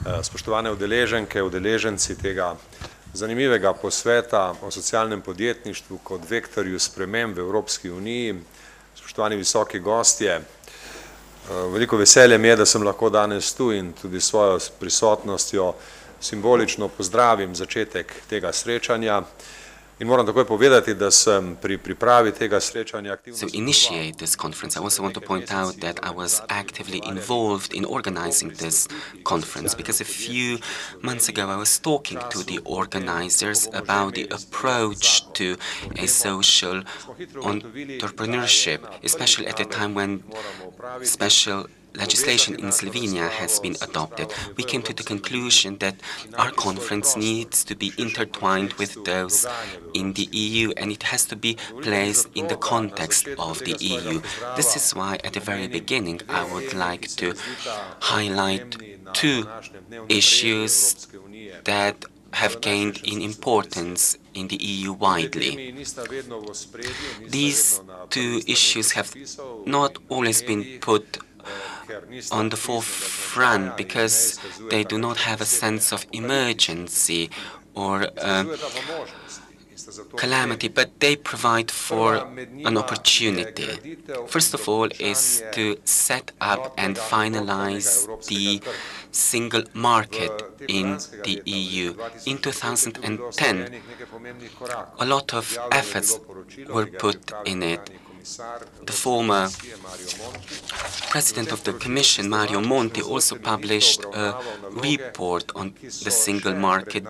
Spoštovane udeleženke, udeleženci tega zanimivega posveta o socialnem podjetništvu kot vektorju sprememb v Evropski uniji, spoštovani visoki gostje, veliko veselje mi je, da sem lahko danes tu in tudi svojo prisotnostjo simbolično pozdravim začetek tega srečanja. In moram takoj povedati, da sem pri pripravi tega srečanja aktivno To initiate this conference, I also want to point out that I was actively involved in organizing this conference because a few months ago I was talking to the organizers about the approach to a social entrepreneurship, especially at a time when special legislation in Slovenia has been adopted. We came to the conclusion that our conference needs to be intertwined with those in the EU, and it has to be placed in the context of the EU. This is why at the very beginning I would like to highlight two issues that have gained in importance in the EU widely. These two issues have not always been put on the forefront because they do not have a sense of emergency or calamity, but they provide for an opportunity. First of all is to set up and finalize the single market in the EU. In 2010, a lot of efforts were put in it. The former President of the Commission, Mario Monti, also published a report on the single market,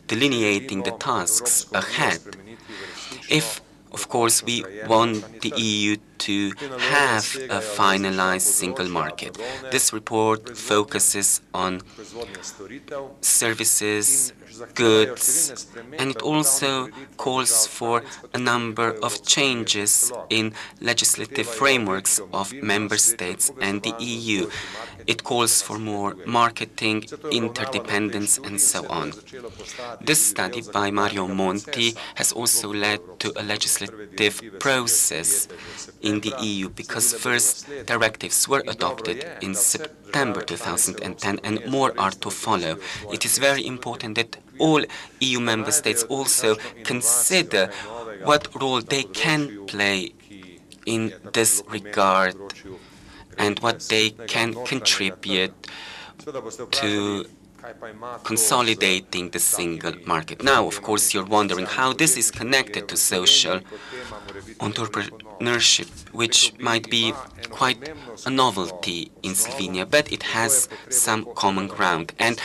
delineating the tasks ahead. If, of course, we want the EU to have a finalized single market. This report focuses on services, goods, and it also calls for a number of changes in legislative frameworks of member states and the EU. It calls for more marketing, interdependence, and so on. This study by Mario Monti has also led to a legislative process in the EU because first directives were adopted in September 2010 and more are to follow. It is very important that all EU member states also consider what role they can play in this regard and what they can contribute to consolidating the single market. Now, of course, you're wondering how this is connected to social entrepreneurship, which might be quite a novelty in Slovenia, but it has some common ground. And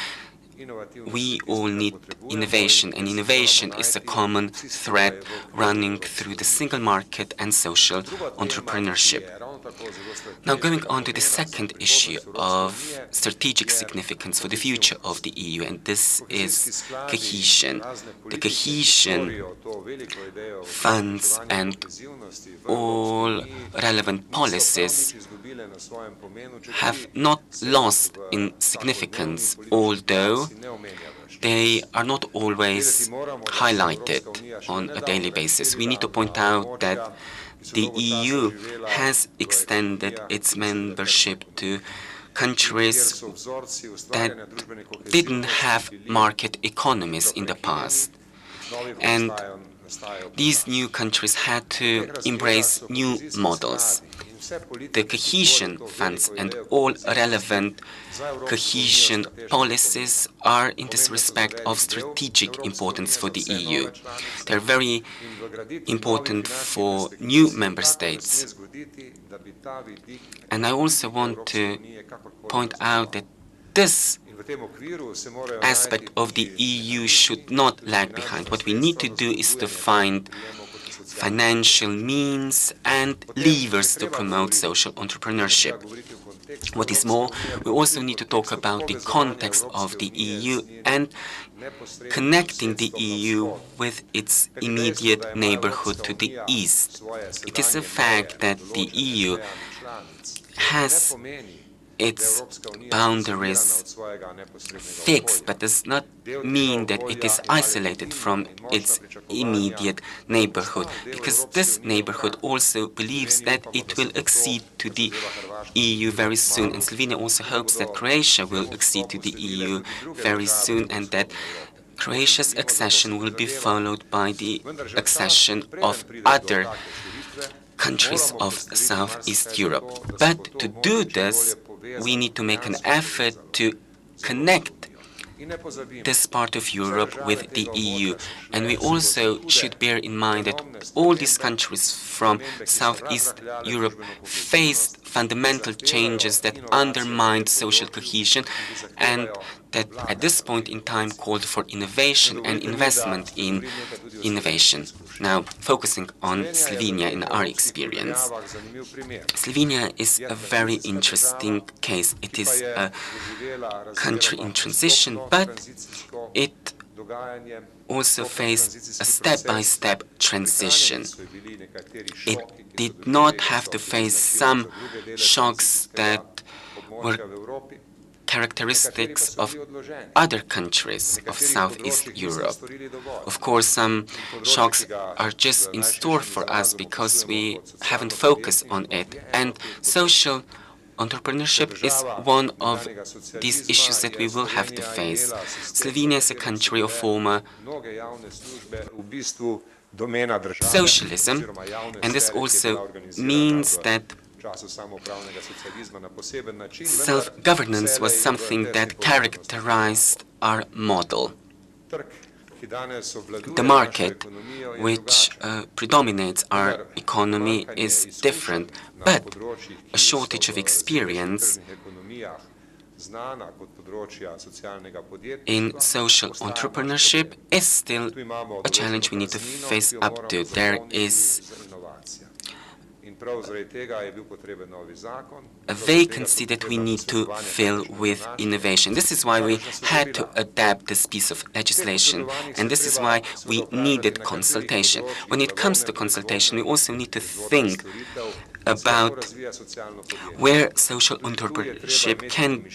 we all need innovation, and innovation is a common thread running through the single market and social entrepreneurship. Now, going on to the second issue of strategic significance for the future of the EU, and this is cohesion. The cohesion funds and all relevant policies have not lost in significance, although they are not always highlighted on a daily basis. We need to point out that the EU has extended its membership to countries that didn't have market economies in the past. And these new countries had to embrace new models. The cohesion funds and all relevant cohesion policies are in this respect of strategic importance for the EU. They're very important for new member states. And I also want to point out that this aspect of the EU should not lag behind. What we need to do is to find financial means and levers to promote social entrepreneurship. What is more, we also need to talk about the context of the EU and connecting the EU with its immediate neighborhood to the east. It is a fact that the EU has its boundaries fixed, but does not mean that it is isolated from its immediate neighborhood, because this neighborhood also believes that it will accede to the EU very soon, and Slovenia also hopes that Croatia will accede to the EU very soon, and that Croatia's accession will be followed by the accession of other countries of Southeast Europe. But to do this, we need to make an effort to connect this part of Europe with the EU. And we also should bear in mind that all these countries from Southeast Europe faced fundamental changes that undermined social cohesion and that at this point in time called for innovation and investment in innovation. Now, focusing on Slovenia in our experience. Slovenia is a very interesting case. It is a country in transition, but it also faced a step-by-step transition. It did not have to face some shocks that were characteristics of other countries of Southeast Europe. Of course, some shocks are just in store for us because we haven't focused on it. And social entrepreneurship is one of these issues that we will have to face. Slovenia is a country of former socialism, and this also means that self-governance was something that characterized our model. The market, which predominates our economy, is different, but a shortage of experience in social entrepreneurship is still a challenge we need to face up to. There is a vacancy that we need to fill with innovation. This is why we had to adapt this piece of legislation, and this is why we needed consultation. When it comes to consultation, we also need to think about where social entrepreneurship can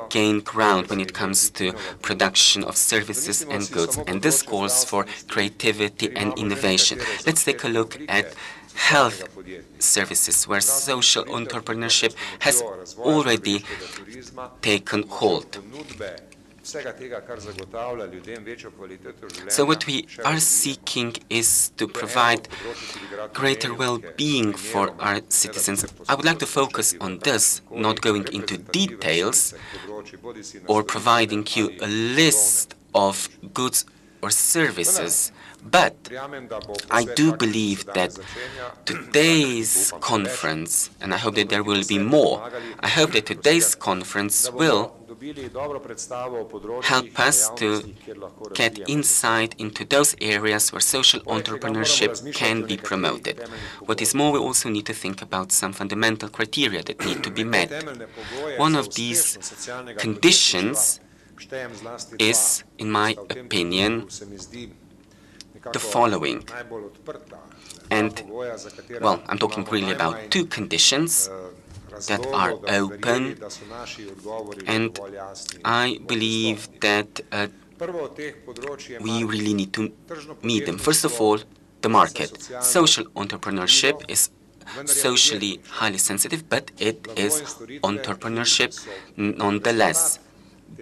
gain ground when it comes to production of services and goods, and this calls for creativity and innovation. Let's take a look at health services, where social entrepreneurship has already taken hold. So what we are seeking is to provide greater well-being for our citizens. I would like to focus on this, not going into details or providing you a list of goods or services. But I do believe that today's conference, and I hope that there will be more, I hope that today's conference will help us to get insight into those areas where social entrepreneurship can be promoted. What is more, we also need to think about some fundamental criteria that need to be met. One of these conditions is, in my opinion, the following. And, well, I'm talking really about two conditions that are open, and I believe that we really need to meet them. First of all, the market. Social entrepreneurship is socially highly sensitive, but it is entrepreneurship nonetheless.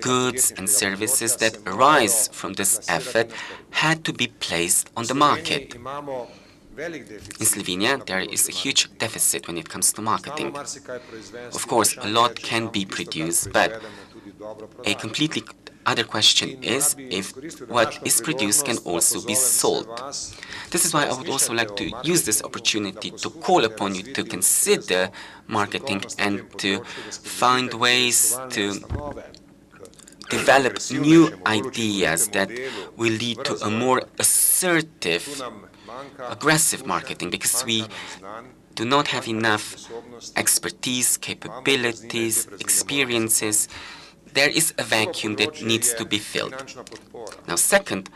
Goods and services that arise from this effort had to be placed on the market. In Slovenia, there is a huge deficit when it comes to marketing. Of course, a lot can be produced, but a completely other question is if what is produced can also be sold. This is why I would also like to use this opportunity to call upon you to consider marketing and to find ways to develop new ideas that will lead to a more assertive, aggressive marketing, because we do not have enough expertise, capabilities, experiences. There is a vacuum that needs to be filled. Now, second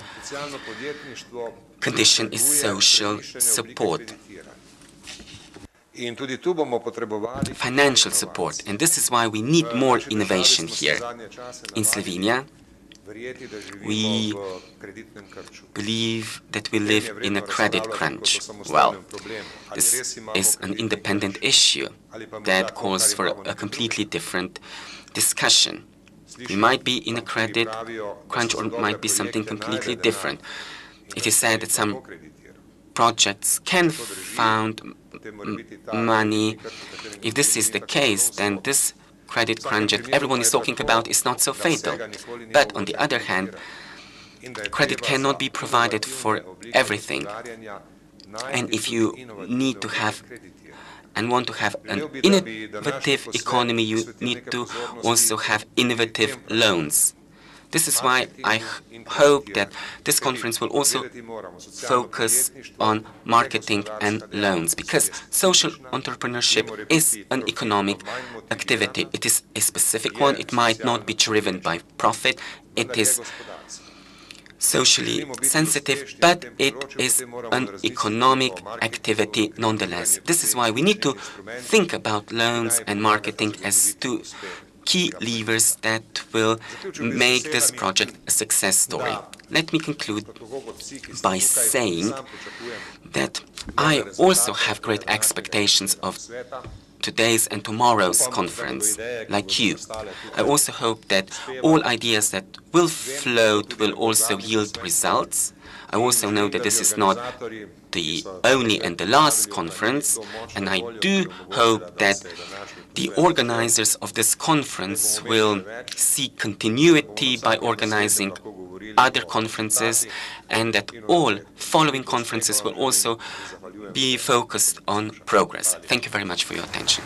condition is social support. financial support. And this is why we need more innovation here. In Slovenia, we believe that we live in a credit crunch. Well, this is an independent issue that calls for a completely different discussion. We might be in a credit crunch or it might be something completely different. It is said that some projects can find money. If this is the case, then this credit crunch that everyone is talking about is not so fatal. But on the other hand, credit cannot be provided for everything. And if you need to have and want to have an innovative economy, you need to also have innovative loans. This is why I hope that this conference will also focus on marketing and loans, because social entrepreneurship is an economic activity. It is a specific one. It might not be driven by profit. It is socially sensitive, but it is an economic activity nonetheless. This is why we need to think about loans and marketing as two key levers that will make this project a success story. Let me conclude by saying that I also have great expectations of today's and tomorrow's conference, like you. I also hope that all ideas that will float will also yield results. I also know that this is not the only and the last conference, and I do hope that the organizers of this conference will seek continuity by organizing other conferences, and that all following conferences will also be focused on progress. Thank you very much for your attention.